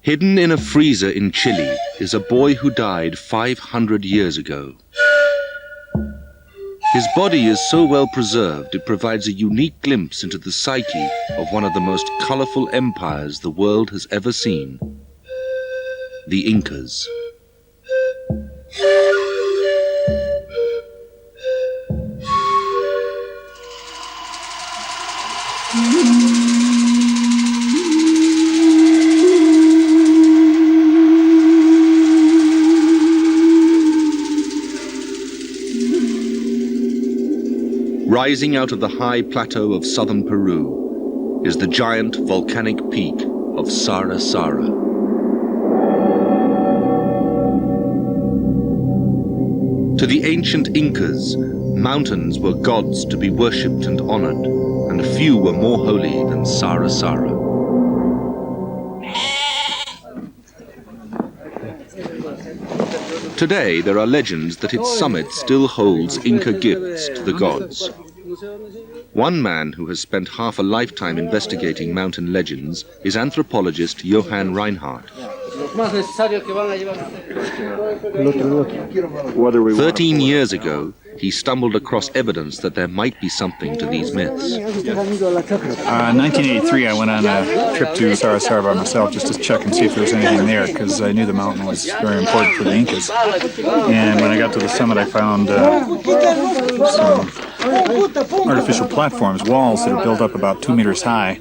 Hidden in a freezer in Chile is a boy who died 500 years ago. His body is so well preserved it provides a unique glimpse into the psyche of one of the most colorful empires the world has ever seen, the Incas. Rising out of the high plateau of southern Peru is the giant volcanic peak of Sara Sara. To the ancient Incas, mountains were gods to be worshipped and honored, and few were more holy than Sara Sara. Today, there are legends that its summit still holds Inca gifts to the gods. One man who has spent half a lifetime investigating mountain legends is anthropologist Johann Reinhardt. 13 years ago, he stumbled across evidence that there might be something to these myths. In 1983, I went on a trip to Sara Sara by myself just to check and see if there was anything there, because I knew the mountain was very important for the Incas. And when I got to the summit, I found some artificial platforms, walls that are built up about 2 meters high,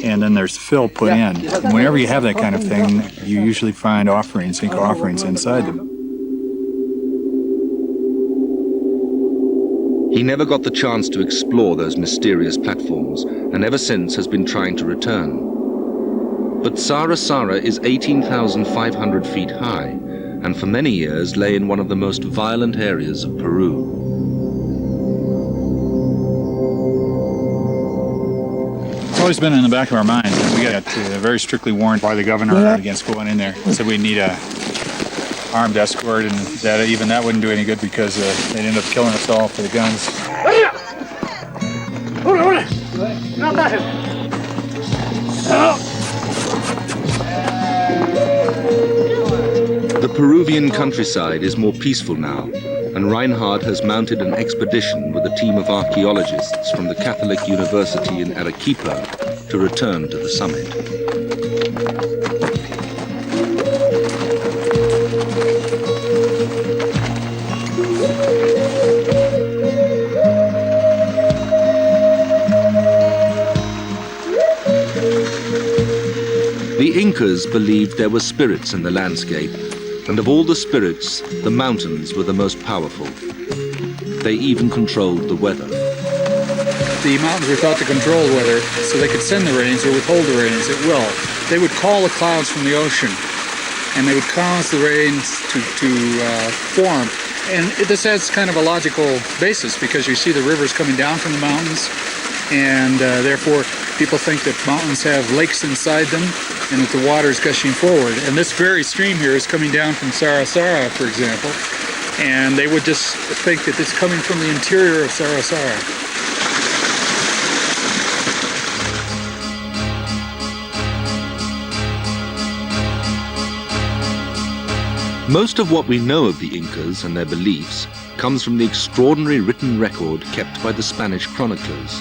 and then there's fill put in. And whenever you have that kind of thing, you usually find offerings, Inca offerings inside them. He never got the chance to explore those mysterious platforms, and ever since has been trying to return. But Sara Sara is 18,500 feet high, and for many years lay in one of the most violent areas of Peru. It's always been in the back of our minds. We got very strictly warned by the governor against going in there. He said we'd need a armed escort, and that even that wouldn't do any good because they'd end up killing us all for the guns. The Peruvian countryside is more peaceful now, and Reinhardt has mounted an expedition with a team of archaeologists from the Catholic University in Arequipa to return to the summit. The Incas believed there were spirits in the landscape, and of all the spirits, the mountains were the most powerful. They even controlled the weather. The mountains were thought to control the weather, so they could send the rains or withhold the rains at will. They would call the clouds from the ocean, and they would cause the rains to form. And this has kind of a logical basis, because you see the rivers coming down from the mountains, and therefore people think that mountains have lakes inside them and that the water is gushing forward. And this very stream here is coming down from Sara Sara, for example, and they would just think that it's coming from the interior of Sara Sara. Most of what we know of the Incas and their beliefs comes from the extraordinary written record kept by the Spanish chroniclers.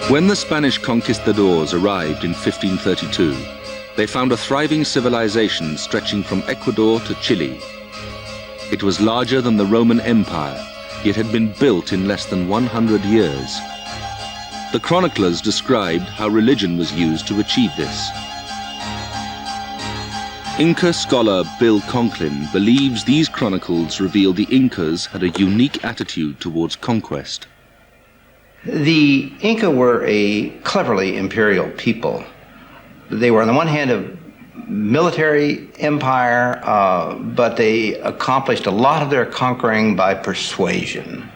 When the Spanish conquistadors arrived in 1532, they found a thriving civilization stretching from Ecuador to Chile. It was larger than the Roman Empire, yet had been built in less than 100 years. The chroniclers described how religion was used to achieve this. Inca scholar Bill Conklin believes these chronicles reveal the Incas had a unique attitude towards conquest. The Inca were a cleverly imperial people. They were on the one hand a military empire, but they accomplished a lot of their conquering by persuasion.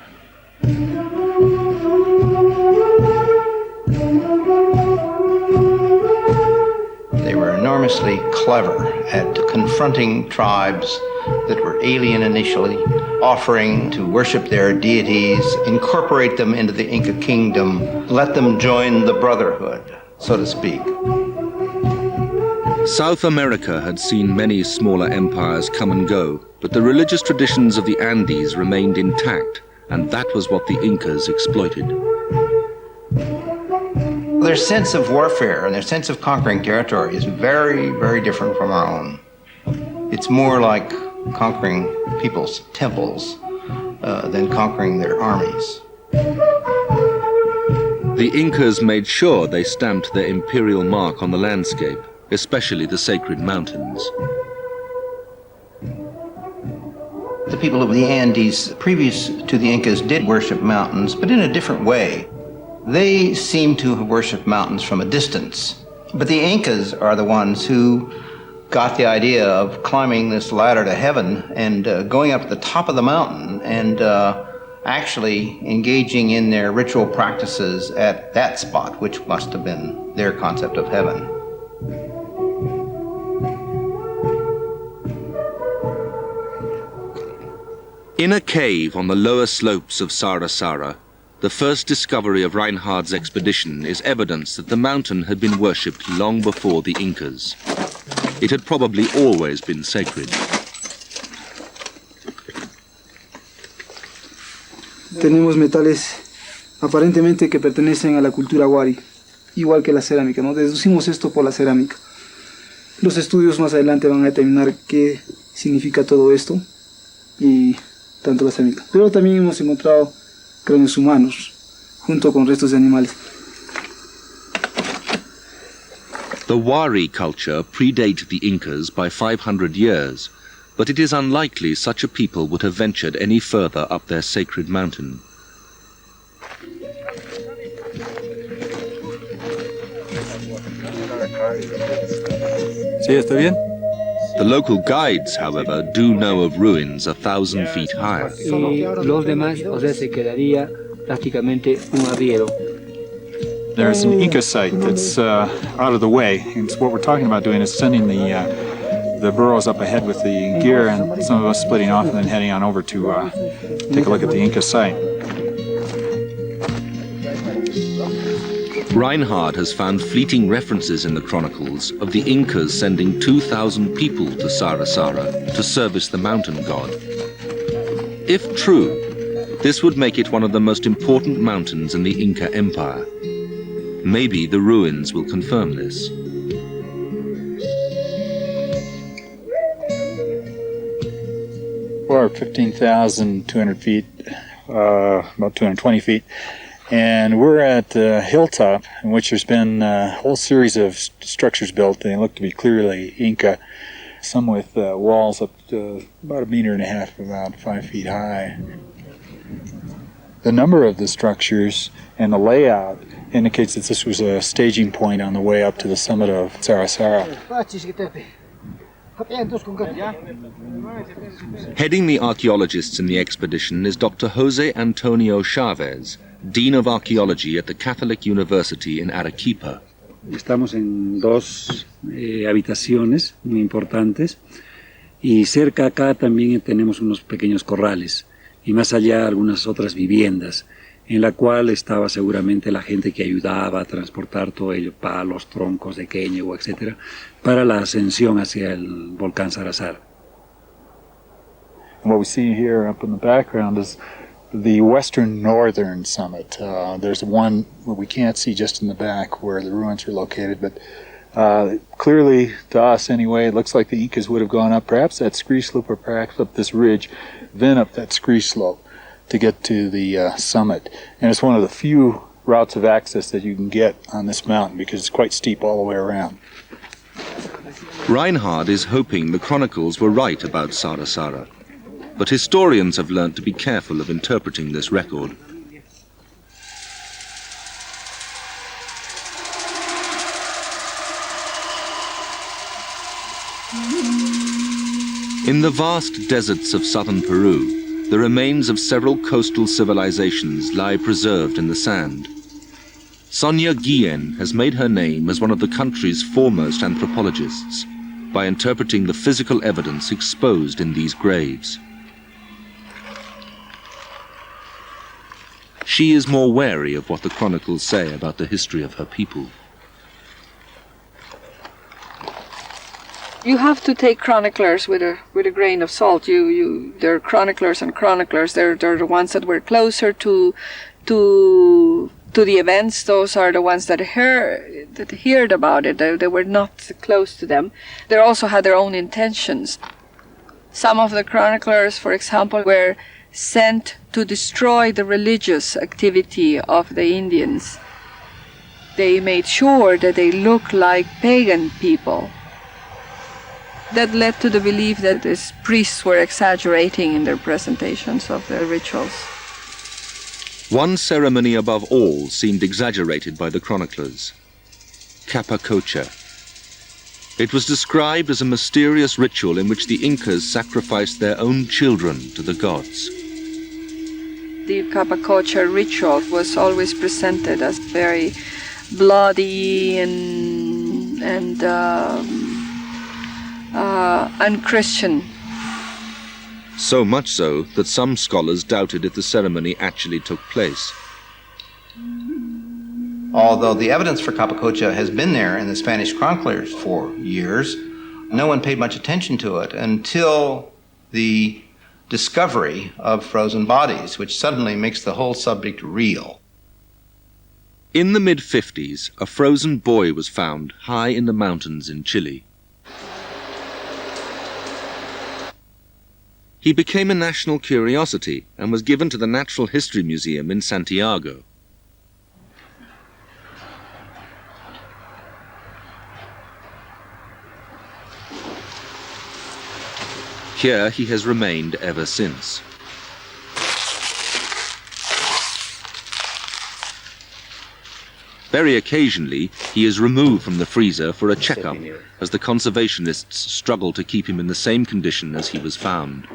They were enormously clever at confronting tribes that were alien initially, offering to worship their deities, incorporate them into the Inca kingdom, let them join the brotherhood, so to speak. South America had seen many smaller empires come and go, but the religious traditions of the Andes remained intact, and that was what the Incas exploited. Their sense of warfare and their sense of conquering territory is very, very different from our own. It's more like conquering people's temples than conquering their armies. The Incas made sure they stamped their imperial mark on the landscape, especially the sacred mountains. The people of the Andes, previous to the Incas, did worship mountains, but in a different way. They seem to have worshipped mountains from a distance. But the Incas are the ones who got the idea of climbing this ladder to heaven and going up to the top of the mountain and actually engaging in their ritual practices at that spot, which must have been their concept of heaven. In a cave on the lower slopes of Sarasara, the first discovery of Reinhard's expedition is evidence that the mountain had been worshipped long before the Incas. It had probably always been sacred. Tenemos metales aparentemente que pertenecen a la cultura Wari, igual que la cerámica, ¿no? Deducimos esto por la cerámica. Los estudios más adelante van a determinar qué significa todo esto y tanto la cerámica. Pero también hemos encontrado cráneos humanos junto con restos de animales. The Wari culture predated the Incas by 500 years, but it is unlikely such a people would have ventured any further up their sacred mountain. Sí, está bien. The local guides, however, do know of ruins 1,000 feet higher. Y los demás, o sea, se quedaría prácticamente un arriero. There's an Inca site that's out of the way, and so what we're talking about doing is sending the burros up ahead with the gear, and some of us splitting off and then heading on over to take a look at the Inca site. Reinhard has found fleeting references in the chronicles of the Incas sending 2,000 people to Sarasara to service the mountain god. If true, this would make it one of the most important mountains in the Inca Empire. Maybe the ruins will confirm this. We're 15,200 feet, about 220 feet. And we're at a hilltop in which there's been a whole series of structures built. They look to be clearly Inca, some with walls up to about 1.5 meters, about 5 feet high. The number of the structures and the layout indicates that this was a staging point on the way up to the summit of Sarasara. Heading the archaeologists in the expedition is Dr. Jose Antonio Chavez, Dean of Archaeology at the Catholic University in Arequipa. Estamos en dos habitaciones muy importantes y cerca acá también tenemos unos pequeños corrales y más allá algunas otras viviendas en la cual estaba seguramente la gente que ayudaba a transportar todo ello, palos, troncos de queño, etcétera, para la ascensión hacia el volcán Sarasara. And what we see here up in the background is the western northern summit. There's one where we can't see just in the back where the ruins are located, but clearly to us anyway, it looks like the Incas would have gone up perhaps that scree slope or perhaps up this ridge, then up that scree slope to get to the summit. And it's one of the few routes of access that you can get on this mountain because it's quite steep all the way around. Reinhard is hoping the chronicles were right about Sarasara, but historians have learnt to be careful of interpreting this record. In the vast deserts of southern Peru, the remains of several coastal civilizations lie preserved in the sand. Sonia Guillen has made her name as one of the country's foremost anthropologists. by interpreting the physical evidence exposed in these graves. She is more wary of what the chronicles say about the history of her people. You have to take chroniclers with a grain of salt. They're chroniclers and chroniclers. They're the ones that were closer to the events. Those are the ones that heard about it. They were not close to them. They also had their own intentions. Some of the chroniclers, for example, were sent to destroy the religious activity of the Indians. They made sure that they looked like pagan people. That led to the belief that these priests were exaggerating in their presentations of their rituals. One ceremony above all seemed exaggerated by the chroniclers: Capacocha. It was described as a mysterious ritual in which the Incas sacrificed their own children to the gods. The Capacocha ritual was always presented as very bloody and unchristian. So much so that some scholars doubted if the ceremony actually took place. Although the evidence for Capacocha has been there in the Spanish chroniclers for years, no one paid much attention to it until the discovery of frozen bodies, which suddenly makes the whole subject real. In the mid-50s, a frozen boy was found high in the mountains in Chile. He became a national curiosity and was given to the Natural History Museum in Santiago. Here he has remained ever since. Very occasionally, he is removed from the freezer for a checkup, as the conservationists struggle to keep him in the same condition as he was found.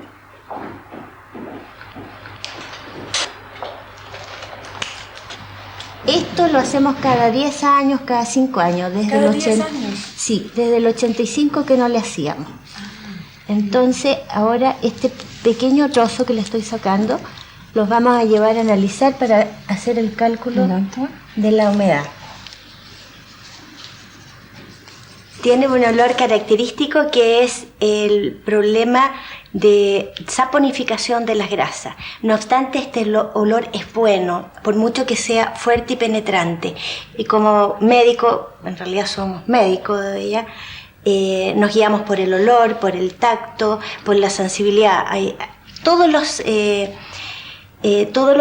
Esto lo hacemos cada 10 años, cada 5 años. ¿Cada 10 años? Sí, desde el 85 que no le hacíamos. Entonces, ahora este pequeño trozo que le estoy sacando, los vamos a llevar a analizar para hacer el cálculo de la humedad. Tiene un olor característico que es el problema de saponificación de las grasas. No obstante, este olor es bueno, por mucho que sea fuerte y penetrante. Y como médico, en realidad somos médicos de ella, nos guiamos por el olor, por el tacto, por la sensibilidad. Todo lo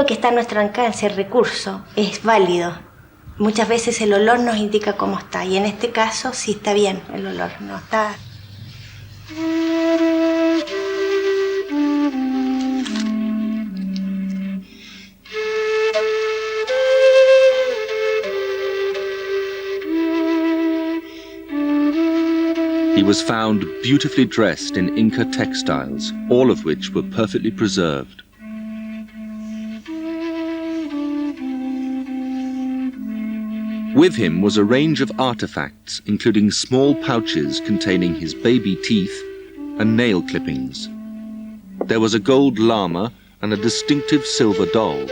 que está a nuestro alcance, el recurso, es válido. Muchas veces el olor nos indica cómo está, y en este caso sí está bien el olor, no está. He was found beautifully dressed in Inca textiles, all of which were perfectly preserved. With him was a range of artifacts, including small pouches containing his baby teeth and nail clippings. There was a gold llama and a distinctive silver doll.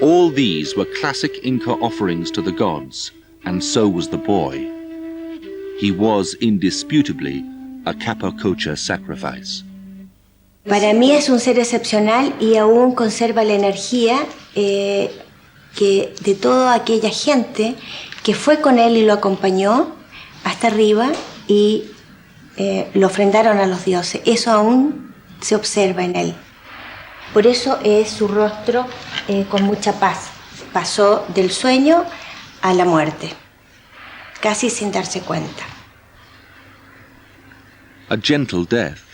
All these were classic Inca offerings to the gods, and so was the boy. He was indisputably a Capacocha sacrifice. Para mí es un ser excepcional y aún conserva la energía que de toda aquella gente que fue con él y lo acompañó hasta arriba y lo ofrendaron a los dioses. Eso aún se observa en él. Por eso es su rostro con mucha paz. Pasó del sueño a la muerte, casi sin darse cuenta. A gentle death.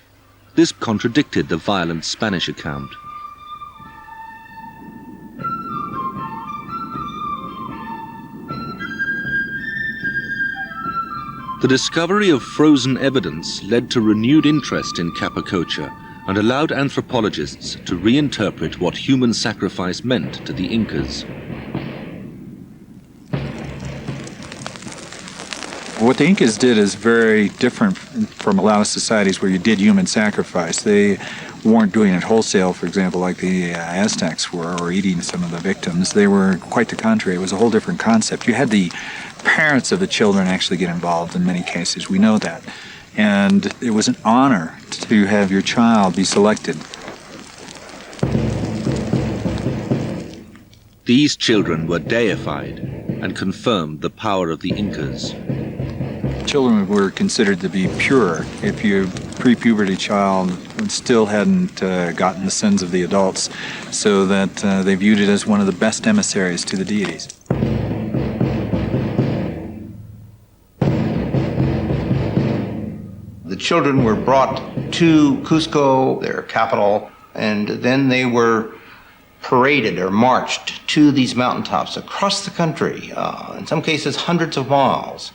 This contradicted the violent Spanish account. The discovery of frozen evidence led to renewed interest in Capacocha and allowed anthropologists to reinterpret what human sacrifice meant to the Incas. What the Incas did is very different from a lot of societies where you did human sacrifice. They weren't doing it wholesale, for example, like the Aztecs were, or eating some of the victims. They were quite the contrary. It was a whole different concept. You had the parents of the children actually get involved in many cases. We know that. And it was an honor to have your child be selected. These children were deified and confirmed the power of the Incas. Children were considered to be pure. If your pre-puberty child still hadn't gotten the sins of the adults, so that they viewed it as one of the best emissaries to the deities. The children were brought to Cusco, their capital, and then they were paraded or marched to these mountaintops across the country, in some cases hundreds of miles.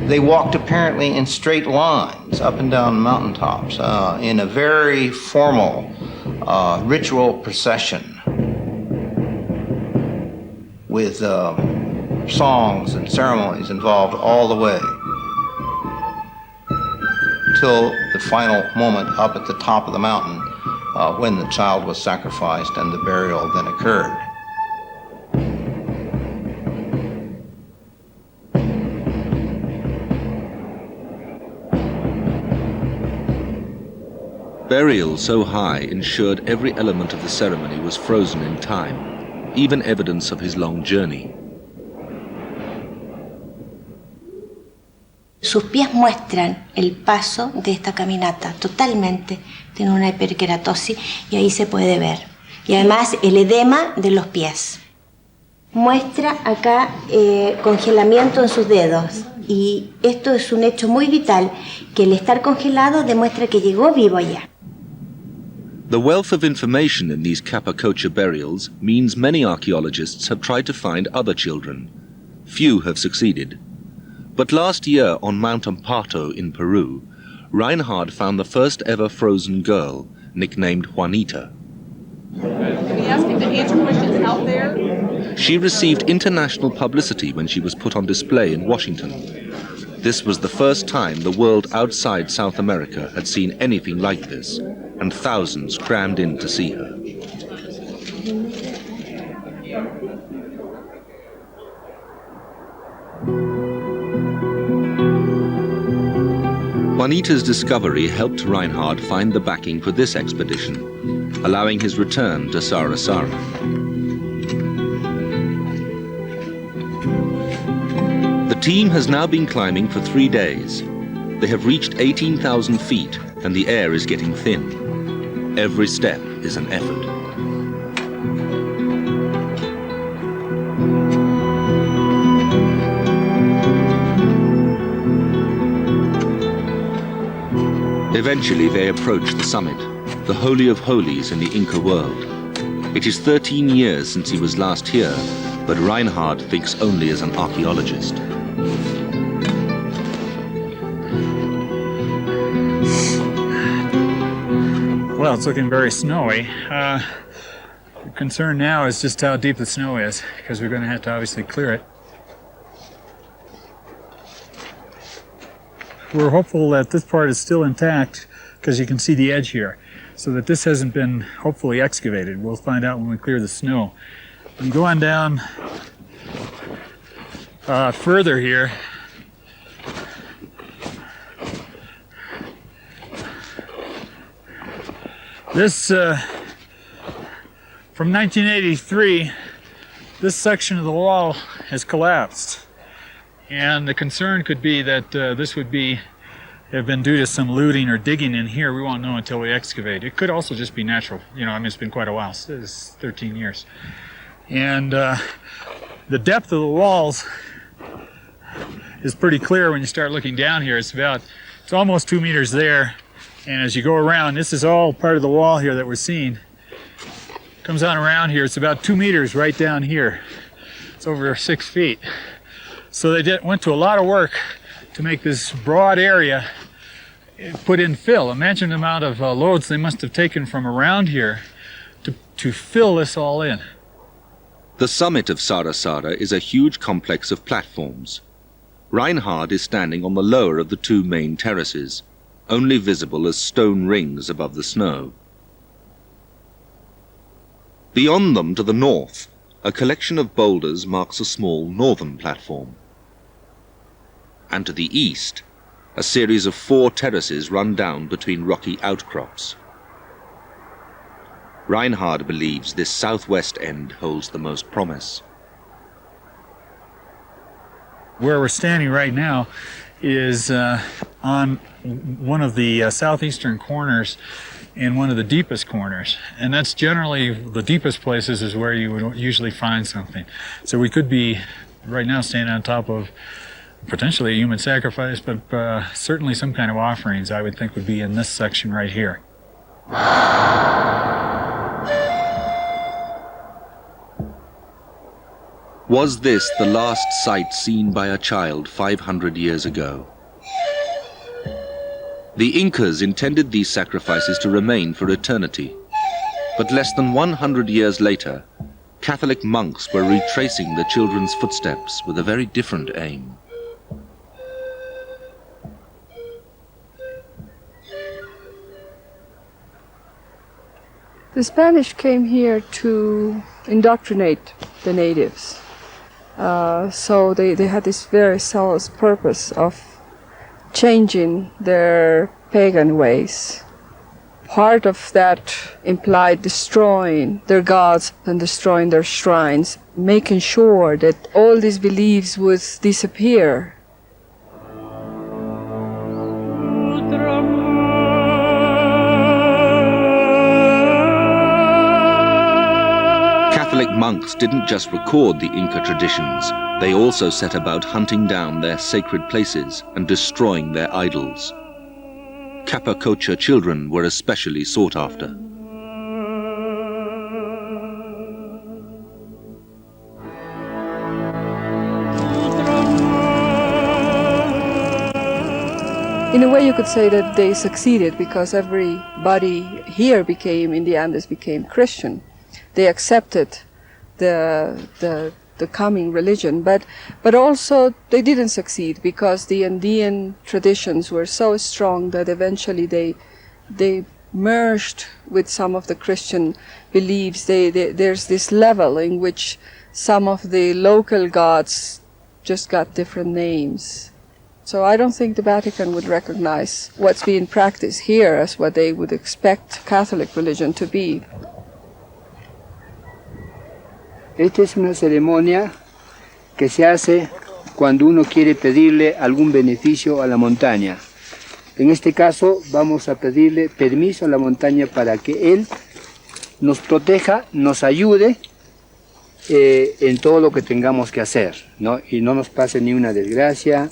They walked apparently in straight lines up and down mountaintops in a very formal ritual procession with songs and ceremonies involved all the way till the final moment up at the top of the mountain when the child was sacrificed and the burial then occurred. Burial so high ensured every element of the ceremony was frozen in time, even evidence of his long journey. Sus pies muestran el paso de esta caminata totalmente, tiene una hiperkeratosis y ahí se puede ver. Y además el edema de los pies. Muestra acá congelamiento en sus dedos y esto es un hecho muy vital, que el estar congelado demuestra que llegó vivo allá. The wealth of information in these Capacocha burials means many archaeologists have tried to find other children. Few have succeeded. But last year on Mount Ampato in Peru, Reinhard found the first ever frozen girl, nicknamed Juanita. Can we ask him to answer questions out there? She received international publicity when she was put on display in Washington. This was the first time the world outside South America had seen anything like this, and thousands crammed in to see her. Juanita's discovery helped Reinhard find the backing for this expedition, allowing his return to Sarasara. The team has now been climbing for 3 days. They have reached 18,000 feet and the air is getting thin. Every step is an effort. Eventually they approach the summit, the Holy of Holies in the Inca world. It is 13 years since he was last here, but Reinhard thinks only as an archaeologist. Well, it's looking very snowy. The concern now is just how deep the snow is, because we're going to have to obviously clear it. We're hopeful that this part is still intact, because you can see the edge here, so that this hasn't been hopefully excavated. We'll find out when we clear the snow. And going down further here, this, from 1983, this section of the wall has collapsed. And the concern could be that this would have been due to some looting or digging in here. We won't know until we excavate. It could also just be natural. You know, I mean, it's been quite a while. It's 13 years. And the depth of the walls is pretty clear when you start looking down here. It's almost 2 meters there. And as you go around, this is all part of the wall here that we're seeing. Comes on around here. It's about 2 meters right down here. It's over 6 feet. So they went to a lot of work to make this broad area put in fill. Imagine the amount of loads they must have taken from around here to fill this all in. The summit of Sarasara is a huge complex of platforms. Reinhard is standing on the lower of the two main terraces, only visible as stone rings above the snow. Beyond them, to the north, a collection of boulders marks a small northern platform. And to the east, a series of 4 terraces run down between rocky outcrops. Reinhard believes this southwest end holds the most promise. Where we're standing right now is on one of the southeastern corners in one of the deepest corners. And that's generally the deepest places is where you would usually find something. So we could be right now standing on top of potentially a human sacrifice, but certainly some kind of offerings I would think would be in this section right here. Was this the last sight seen by a child 500 years ago? The Incas intended these sacrifices to remain for eternity, but less than 100 years later, Catholic monks were retracing the children's footsteps with a very different aim. The Spanish came here to indoctrinate the natives. So they had this very zealous purpose of changing their pagan ways. Part of that implied destroying their gods and destroying their shrines, making sure that all these beliefs would disappear. Catholic monks didn't just record the Inca traditions, they also set about hunting down their sacred places and destroying their idols. Capacocha children were especially sought after. In a way you could say that they succeeded because everybody here in the Andes became Christian. They accepted the coming religion, but also they didn't succeed because the Andean traditions were so strong that eventually they merged with some of the Christian beliefs. There's this level in which some of the local gods just got different names. So I don't think the Vatican would recognize what's being practiced here as what they would expect Catholic religion to be. Esta es una ceremonia que se hace cuando uno quiere pedirle algún beneficio a la montaña. En este caso vamos a pedirle permiso a la montaña para que Él nos proteja, nos ayude en todo lo que tengamos que hacer, ¿no? Y no nos pase ni una desgracia,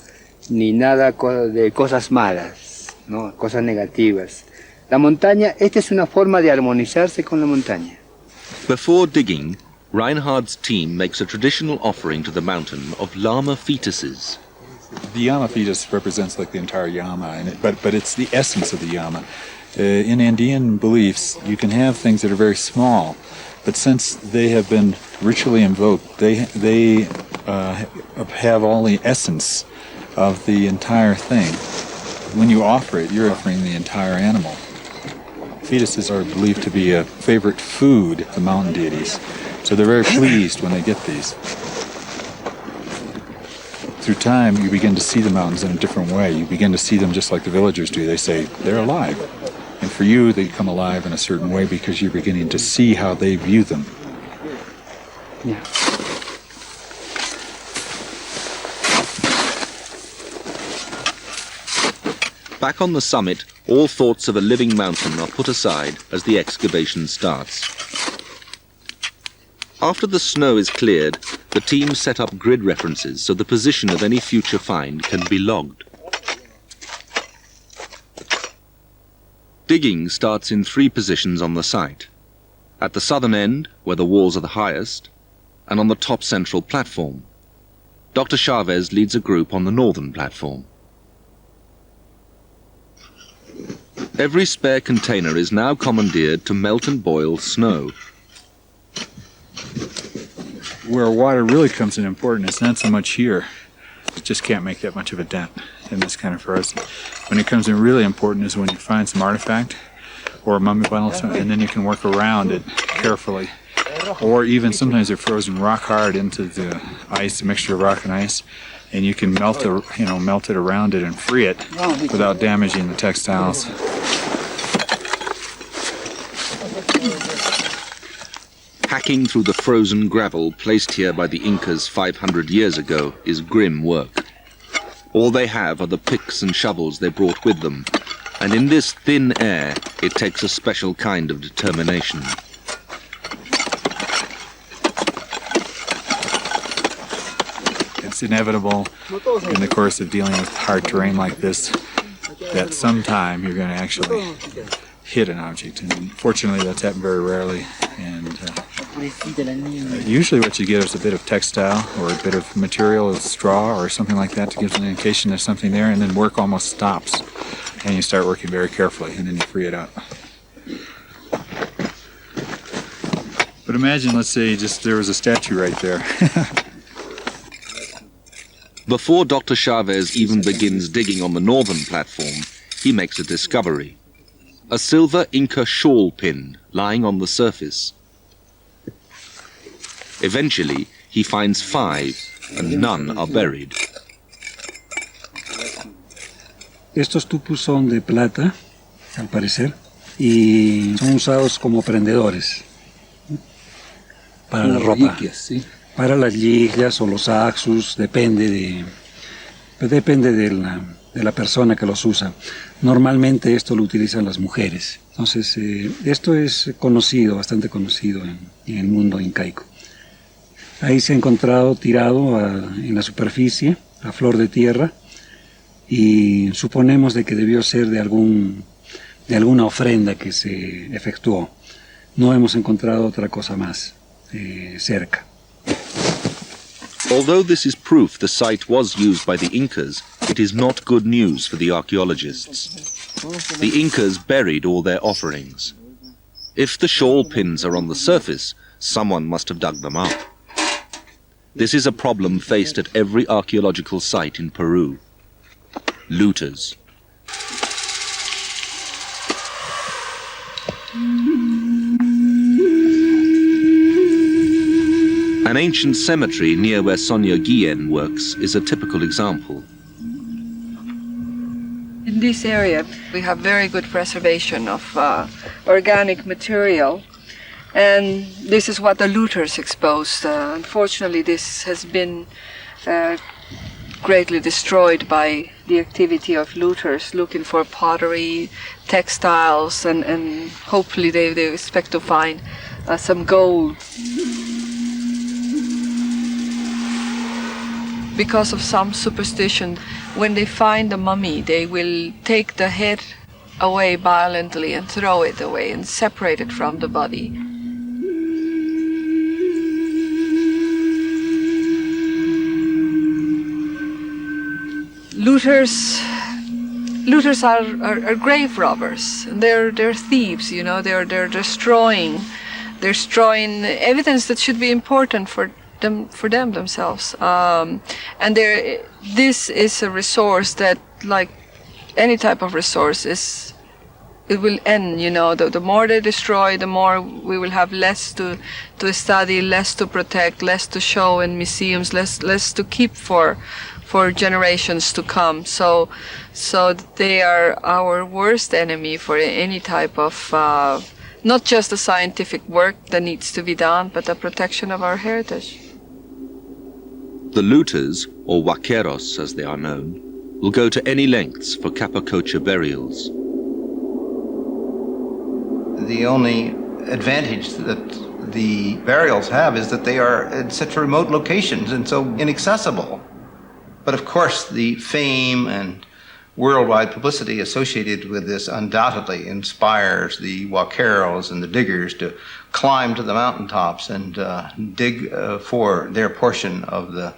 ni nada de cosas malas, ¿no? Cosas negativas. La montaña, esta es una forma de armonizarse con la montaña. Before digging, Reinhard's team makes a traditional offering to the mountain of llama fetuses. The llama fetus represents like the entire llama, but it's the essence of the llama. In Andean beliefs, you can have things that are very small, but since they have been ritually invoked, they have all the essence of the entire thing. When you offer it, you're offering the entire animal. Fetuses are believed to be a favorite food of the mountain deities, so they're very pleased when they get these. Through time, you begin to see the mountains in a different way. You begin to see them just like the villagers do. They say, they're alive. And for you, they come alive in a certain way because you're beginning to see how they view them. Yeah. Back on the summit, all thoughts of a living mountain are put aside as the excavation starts. After the snow is cleared, the team set up grid references so the position of any future find can be logged. Digging starts in 3 positions on the site. At the southern end, where the walls are the highest, and on the top central platform. Dr. Chavez leads a group on the northern platform. Every spare container is now commandeered to melt and boil snow. where water really comes in important is not so much here. It just can't make that much of a dent in this kind of forest. When it comes in really important is when you find some artifact or a mummy bundle, and then you can work around it carefully. Or even sometimes they're frozen rock hard into the ice, a mixture of rock and ice, and you can melt it around it and free it without damaging the textiles. Hacking through the frozen gravel placed here by the Incas 500 years ago is grim work. All they have are the picks and shovels they brought with them, and in this thin air, it takes a special kind of determination. It's inevitable in the course of dealing with hard terrain like this that sometime you're going to actually hit an object, and fortunately that's happened very rarely. And usually what you get is a bit of textile or a bit of material, straw or something like that, to give an indication there's something there, and then work almost stops, and you start working very carefully, and then you free it up. But imagine, let's say, just there was a statue right there. Before Dr. Chavez even begins digging on the northern platform, he makes a discovery. A silver Inca shawl pin lying on the surface. Eventually, he finds 5, and none are buried. Estos tupus son de plata, al parecer, y son usados como prendedores para la ropa. Para las ligas o los axus, depende de la persona que los usa. Normalmente esto lo utilizan las mujeres. Entonces, esto es conocido, bastante conocido en el mundo incaico. Ahí se ha encontrado tirado en la superficie, a flor de tierra, y suponemos de que debió ser de alguna ofrenda que se efectuó. No hemos encontrado otra cosa más cerca. Although this is proof the site was used by the Incas, it is not good news for the archaeologists. The Incas buried all their offerings. If the shawl pins are on the surface, someone must have dug them up. This is a problem faced at every archaeological site in Peru. Looters. An ancient cemetery near where Sonia Guillen works is a typical example. In this area, we have very good preservation of organic material, and this is what the looters exposed. Unfortunately, this has been greatly destroyed by the activity of looters looking for pottery, textiles, and hopefully they expect to find some gold. Because of some superstition, when they find the mummy, they will take the head away violently and throw it away and separate it from the body. Looters are grave robbers. They're thieves, you know. They're destroying evidence that should be important for them themselves, and this is a resource that, like any type of resource, it will end. You know, the more they destroy, the more we will have less to study, less to protect, less to show in museums, less to keep for generations to come. So they are our worst enemy for any type of not just the scientific work that needs to be done, but the protection of our heritage. The looters, or vaqueros as they are known, will go to any lengths for Capacocha burials. The only advantage that the burials have is that they are at such remote locations and so inaccessible. But of course, the fame and worldwide publicity associated with this undoubtedly inspires the vaqueros and the diggers to climb to the mountaintops and dig for their portion of the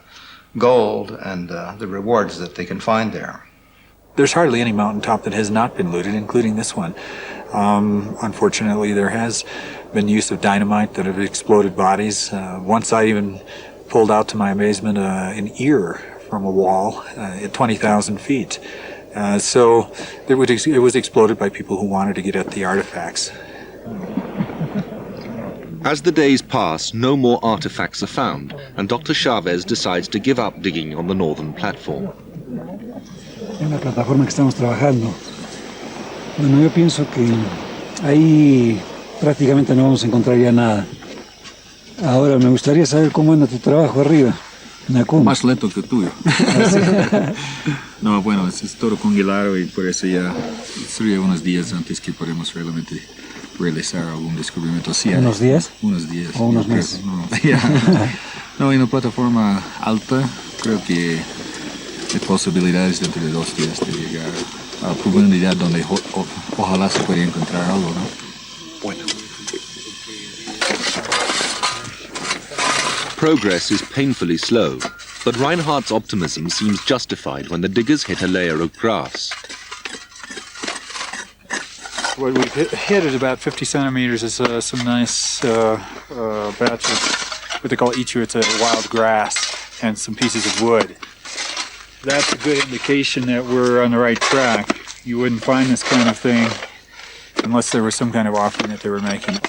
gold and the rewards that they can find there. There's hardly any mountaintop that has not been looted, including this one. Unfortunately, there has been use of dynamite that have exploded bodies. Once I even pulled out, to my amazement, an ear from a wall at 20,000 feet. So it was exploded by people who wanted to get at the artifacts. As the days pass, no more artifacts are found, and Dr. Chavez decides to give up digging on the northern platform. En la plataforma que estamos trabajando. Bueno, yo pienso que ahí prácticamente no vamos a encontrar ya nada. Ahora me gustaría saber cómo anda tu trabajo arriba, en la cumbre. Más lento que el tuyo. No, bueno, es todo congelado y por eso ya sería unos días antes que podemos realmente realizar algún descubrimiento. Sí, ¿Unos días? Unos días. ¿O unos meses? No, en una plataforma alta creo que hay posibilidades dentro de 2 días de llegar a profundidad donde ojalá se pueda encontrar algo, ¿no? Bueno. Progress is painfully slow, but Reinhardt's optimism seems justified when the diggers hit a layer of grass. What we've hit is about 50 centimeters is some nice batch of what they call ichu. It's a wild grass and some pieces of wood. That's a good indication that we're on the right track. You wouldn't find this kind of thing unless there was some kind of offering that they were making.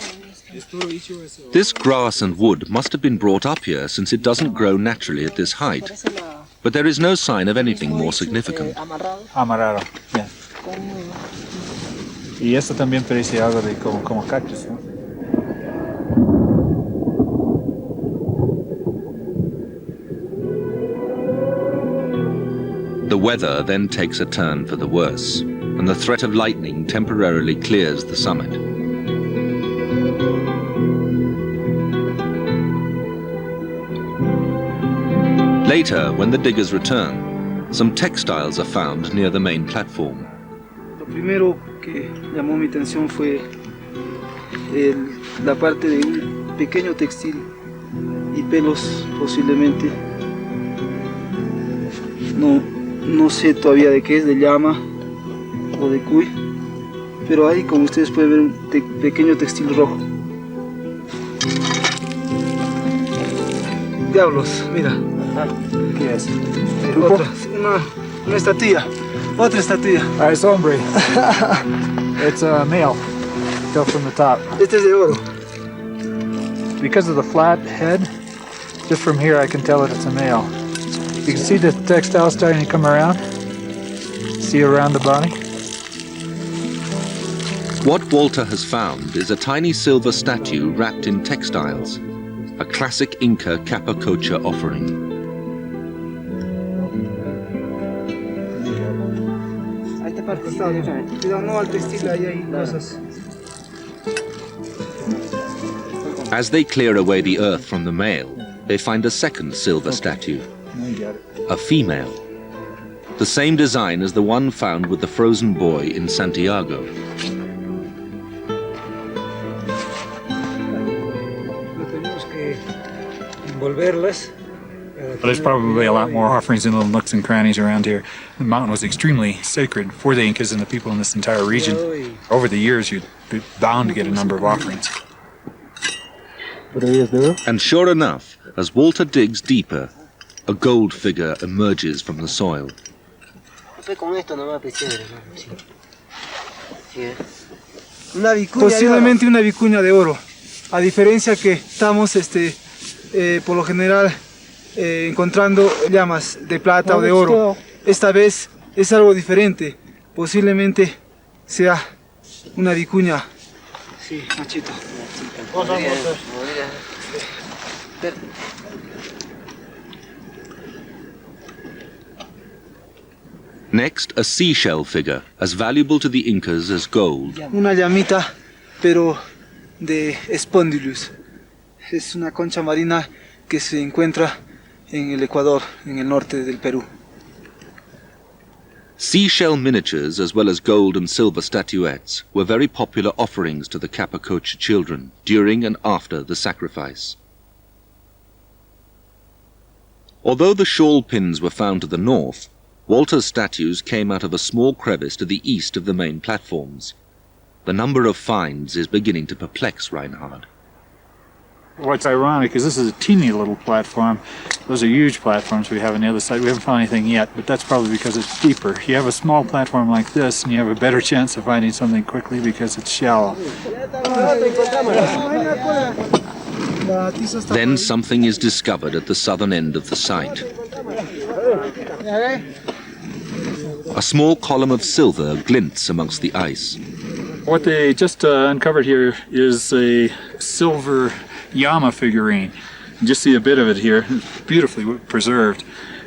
This grass and wood must have been brought up here since it doesn't grow naturally at this height. But there is no sign of anything more significant. Amarrado, yeah. Y esto también parece algo de como cactus, ¿no? The weather then takes a turn for the worse, and the threat of lightning temporarily clears the summit. Later, when the diggers return, some textiles are found near the main platform. Lo primero que llamó mi atención fue la parte de un pequeño textil y pelos posiblemente. No sé todavía de qué es, de llama o de cuy, pero ahí, como ustedes pueden ver, un pequeño textil rojo. Diablos, mira. ¿Qué es? Una estatua. Otra estatua. Es hombre. It's a male. Go from the top. Este es de oro. Because of the flat head, just from here I can tell that it's a male. You can see the textile starting to come around. See around the body? What Walter has found is a tiny silver statue wrapped in textiles, a classic Inca Capacocha offering. As they clear away the earth from the male, they find a second silver statue, a female. The same design as the one found with the frozen boy in Santiago. There's probably a lot more offerings in little nooks and crannies around here. The mountain was extremely sacred for the Incas and the people in this entire region. Over the years, you'd be bound to get a number of offerings. And sure enough, as Walter digs deeper, a gold figure emerges from the soil. Posiblemente una vicuña de oro. A diferencia que estamos por lo general encontrando llamas de plata o de oro. Esta vez es algo diferente. Posiblemente sea una vicuña. Sí, machito. Next, a seashell figure, as valuable to the Incas as gold. Una llamita, pero de Spondylus. Es una concha marina que se encuentra en el Ecuador, en el norte del Perú. Seashell miniatures, as well as gold and silver statuettes, were very popular offerings to the Capacocha children during and after the sacrifice. Although the shawl pins were found to the north, Walter's statues came out of a small crevice to the east of the main platforms. The number of finds is beginning to perplex Reinhard. What's ironic is this is a teeny little platform. Those are huge platforms we have on the other side. We haven't found anything yet, but that's probably because it's deeper. You have a small platform like this, and you have a better chance of finding something quickly because it's shallow. Then something is discovered at the southern end of the site. A small column of silver glints amongst the ice. What they just uncovered here is a silver Yama figurine. You just see a bit of it here, beautifully preserved.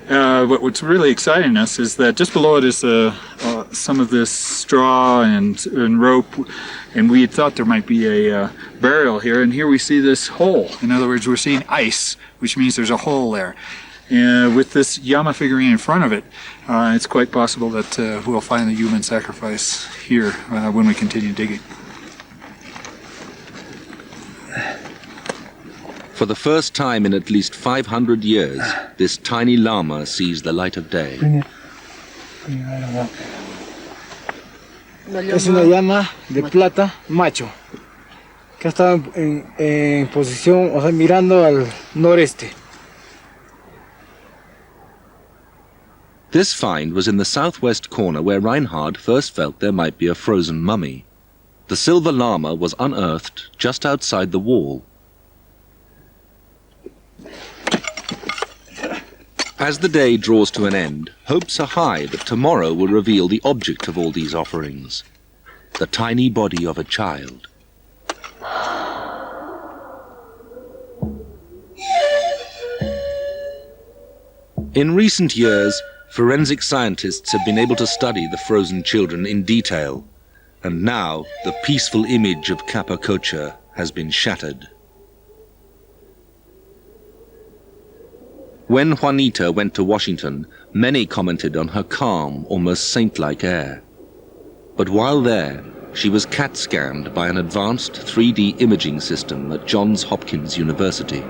But what's really exciting us is that just below it is some of this straw and rope, and we had thought there might be a burial here, and here we see this hole. In other words, we're seeing ice, which means there's a hole there. With this Yama figurine in front of it, it's quite possible that we'll find the human sacrifice here when we continue digging. For the first time in at least 500 years, this tiny llama sees the light of day. Es una llama de plata macho, que está en posición, o sea, mirando al noreste. This find was in the southwest corner where Reinhard first felt there might be a frozen mummy. The silver llama was unearthed just outside the wall. As the day draws to an end, hopes are high that tomorrow will reveal the object of all these offerings, the tiny body of a child. In recent years, forensic scientists have been able to study the frozen children in detail, and now the peaceful image of Capacocha has been shattered. When Juanita went to Washington, many commented on her calm, almost saint-like air. But while there, she was CAT-scanned by an advanced 3D imaging system at Johns Hopkins University.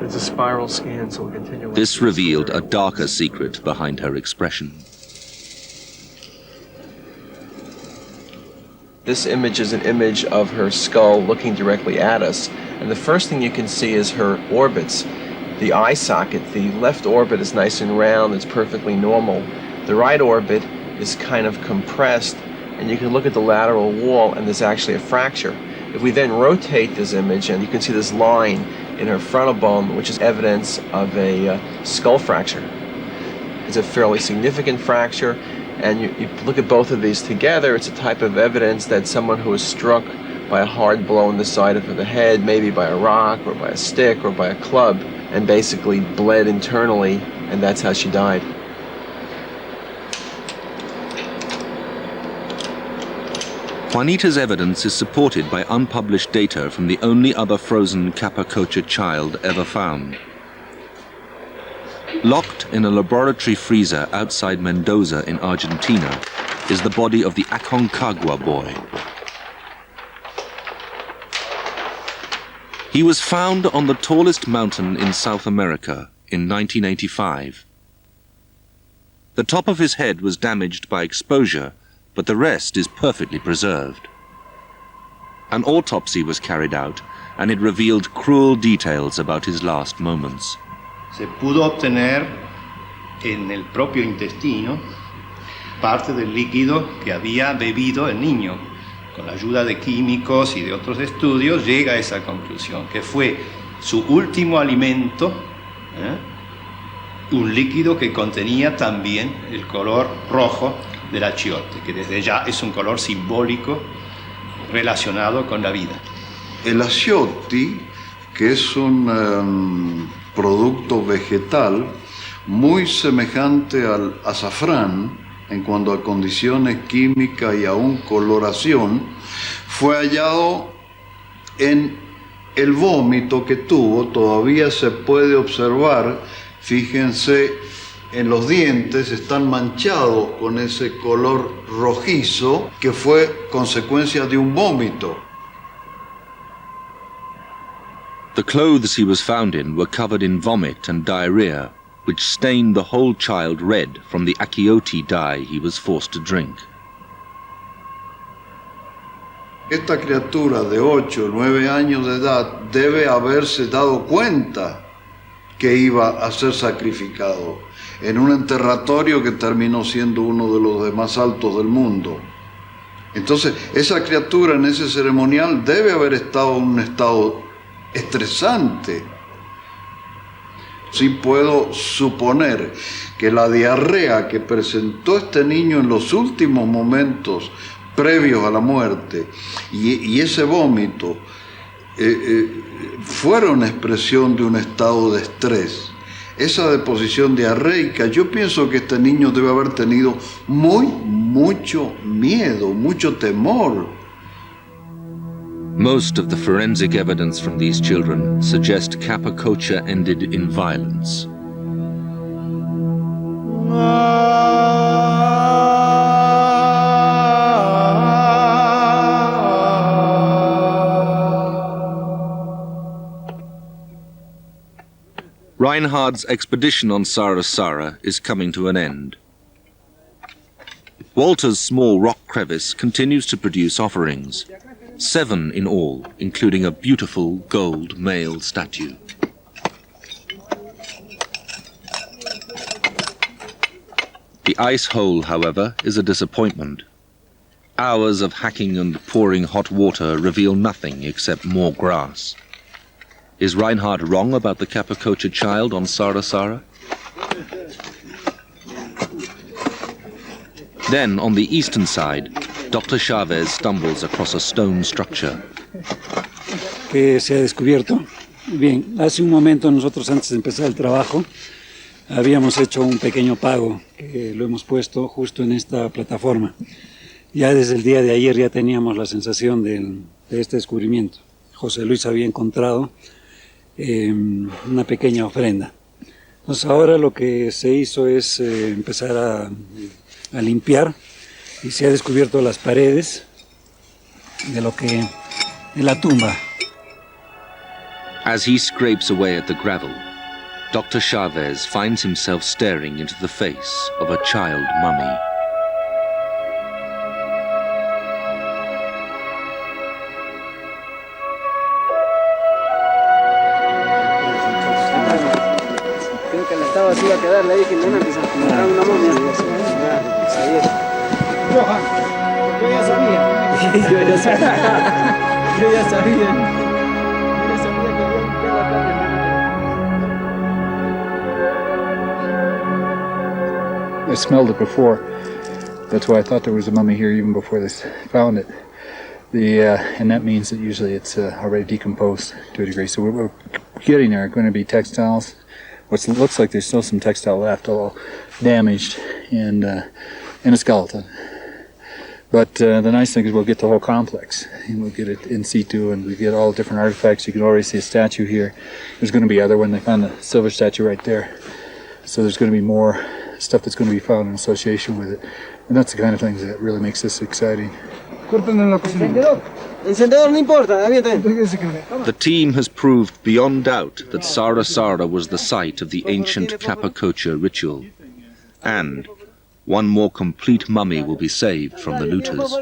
It's a spiral scan, so we'll continue. This revealed a darker secret behind her expression. This image is an image of her skull looking directly at us, and the first thing you can see is her orbits. The eye socket, the left orbit is nice and round, it's perfectly normal. The right orbit is kind of compressed, and you can look at the lateral wall and there's actually a fracture. If we then rotate this image, and you can see this line in her frontal bone, which is evidence of a skull fracture. It's a fairly significant fracture, and you look at both of these together, it's a type of evidence that someone who was struck by a hard blow in the side of the head, maybe by a rock or by a stick or by a club, and basically bled internally, and that's how she died. Juanita's evidence is supported by unpublished data from the only other frozen Capacocha child ever found. Locked in a laboratory freezer outside Mendoza in Argentina is the body of the Aconcagua boy. He was found on the tallest mountain in South America in 1985. The top of his head was damaged by exposure, but the rest is perfectly preserved. An autopsy was carried out, and it revealed cruel details about his last moments. Se pudo obtener en el propio intestino parte del líquido que había bebido el niño. Con la ayuda de químicos y de otros estudios llega a esa conclusión, que fue su último alimento, un líquido que contenía también el color rojo del achiote, que desde ya es un color simbólico relacionado con la vida. El achiote, que es un producto vegetal muy semejante al azafrán en cuanto a condiciones químicas y aún coloración, fue hallado en el vómito que tuvo. Todavía se puede observar, fíjense, en los dientes están manchados con ese color rojizo que fue consecuencia de un vómito. The clothes he was found in were covered in vomit and diarrhea, which stained the whole child red from the achiote dye he was forced to drink. Esta criatura de 8 o 9 años de edad debe haberse dado cuenta que iba a ser sacrificado en un enterratorio que terminó siendo uno de los más altos del mundo. Entonces, esa criatura en ese ceremonial debe haber estado en un estado estresante. Sí puedo suponer que la diarrea que presentó este niño en los últimos momentos previos a la muerte y ese vómito fueron expresión de un estado de estrés. Esa deposición diarreica, yo pienso que este niño debe haber tenido mucho miedo, mucho temor. Most of the forensic evidence from these children suggest Kappa culture ended in violence. Reinhard's expedition on Sarasara is coming to an end. Walter's small rock crevice continues to produce offerings, 7 in all, including a beautiful gold male statue. The ice hole, however, is a disappointment. Hours of hacking and pouring hot water reveal nothing except more grass. Is Reinhard wrong about the Capacocha child on Sarasara? Then, on the eastern side, Dr. Chavez stumbles across a stone structure. Que se ha descubierto. Bien, hace un momento nosotros antes de empezar el trabajo habíamos hecho un pequeño pago que lo hemos puesto justo en esta plataforma. Ya desde el día de ayer ya teníamos la sensación de este descubrimiento. José Luis había encontrado una pequeña ofrenda. Entonces ahora lo que se hizo es empezar a limpiar y se ha descubierto las paredes de la tumba. As he scrapes away at the gravel, Dr. Chavez finds himself staring into the face of a child mummy. Así va a quedar, le dije, nena, que se encontraba una momia. Johan, yo ya sabía. Yo ya sabía. Yo ya sabía que había limpiado acá. I smelled it before. That's why I thought there was a mummy here even before they found it. And that means that usually it's already decomposed to a degree. So we're getting there are going to be textiles. What looks like there's still some textile left, all damaged, and a skeleton. But the nice thing is we'll get the whole complex, and we'll get it in situ, and we get all different artifacts. You can already see a statue here. There's going to be other when they found the silver statue right there. So there's going to be more stuff that's going to be found in association with it, and that's the kind of things that really makes this exciting. The team has proved beyond doubt that Sarasara was the site of the ancient Capacocha ritual, and one more complete mummy will be saved from the looters.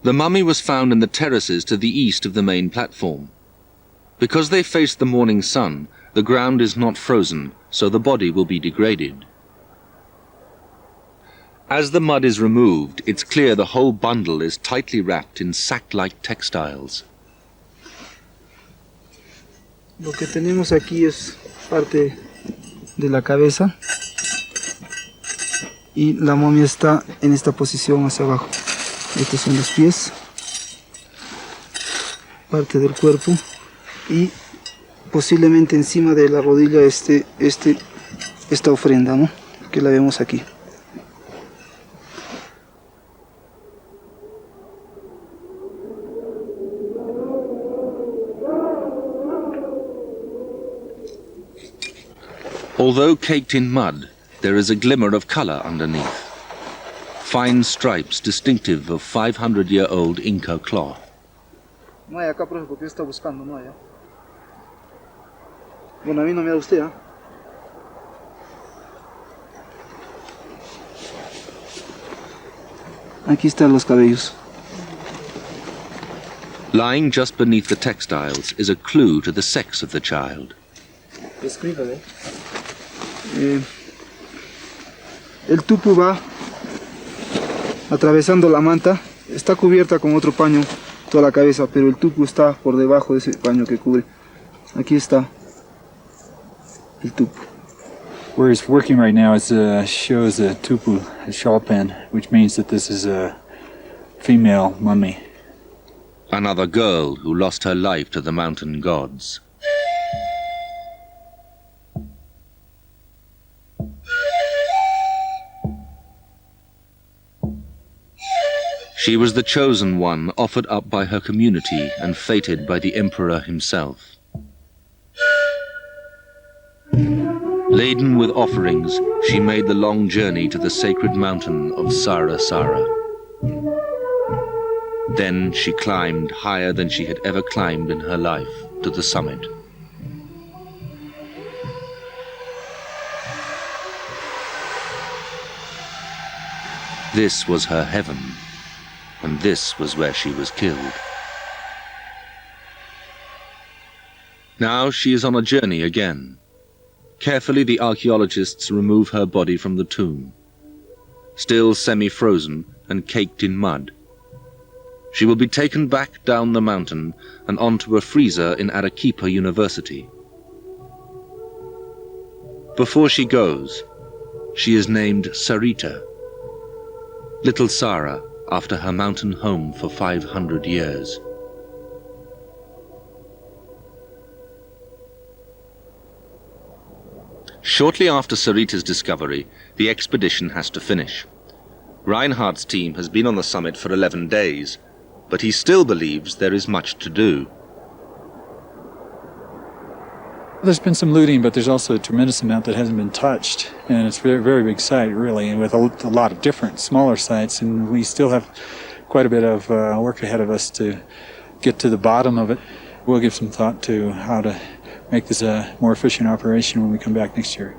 The mummy was found in the terraces to the east of the main platform. Because they face the morning sun, the ground is not frozen, so the body will be degraded. As the mud is removed, it's clear the whole bundle is tightly wrapped in sack-like textiles. Lo que tenemos aquí es parte de la cabeza y la momia está en esta posición hacia abajo. Estos son los pies, parte del cuerpo y posiblemente encima de la rodilla esta ofrenda, ¿no? Que la vemos aquí. Although caked in mud, there is a glimmer of color underneath. Fine stripes distinctive of 500-year-old Inca cloth. No hay acá, profe, porque está buscando, no hay. Bueno, a mí no me da usted, ¿eh? Aquí están los cabellos. Lying just beneath the textiles is a clue to the sex of the child. Escríbale. El tupu va atravesando la manta. Está cubierta con otro paño toda la cabeza, pero el tupu está por debajo de ese paño que cubre. Aquí está el tupu. Where he's working right now shows a tupu, a shawpan, which means that this is a female mummy. Another girl who lost her life to the mountain gods. She was the chosen one offered up by her community and fated by the emperor himself. Laden with offerings, she made the long journey to the sacred mountain of Sara Sara. Then she climbed higher than she had ever climbed in her life, to the summit. This was her heaven, and this was where she was killed. Now she is on a journey again. Carefully the archaeologists remove her body from the tomb. Still semi-frozen and caked in mud, she will be taken back down the mountain and onto a freezer in Arequipa University. Before she goes, she is named Sarita, Little Sara, after her mountain home for 500 years. Shortly after Sarita's discovery, the expedition has to finish. Reinhardt's team has been on the summit for 11 days, but he still believes there is much to do. There's been some looting, but there's also a tremendous amount that hasn't been touched, and it's a very, very big site, really, and with a lot of different smaller sites, and we still have quite a bit of work ahead of us to get to the bottom of it. We'll give some thought to how to make this a more efficient operation when we come back next year.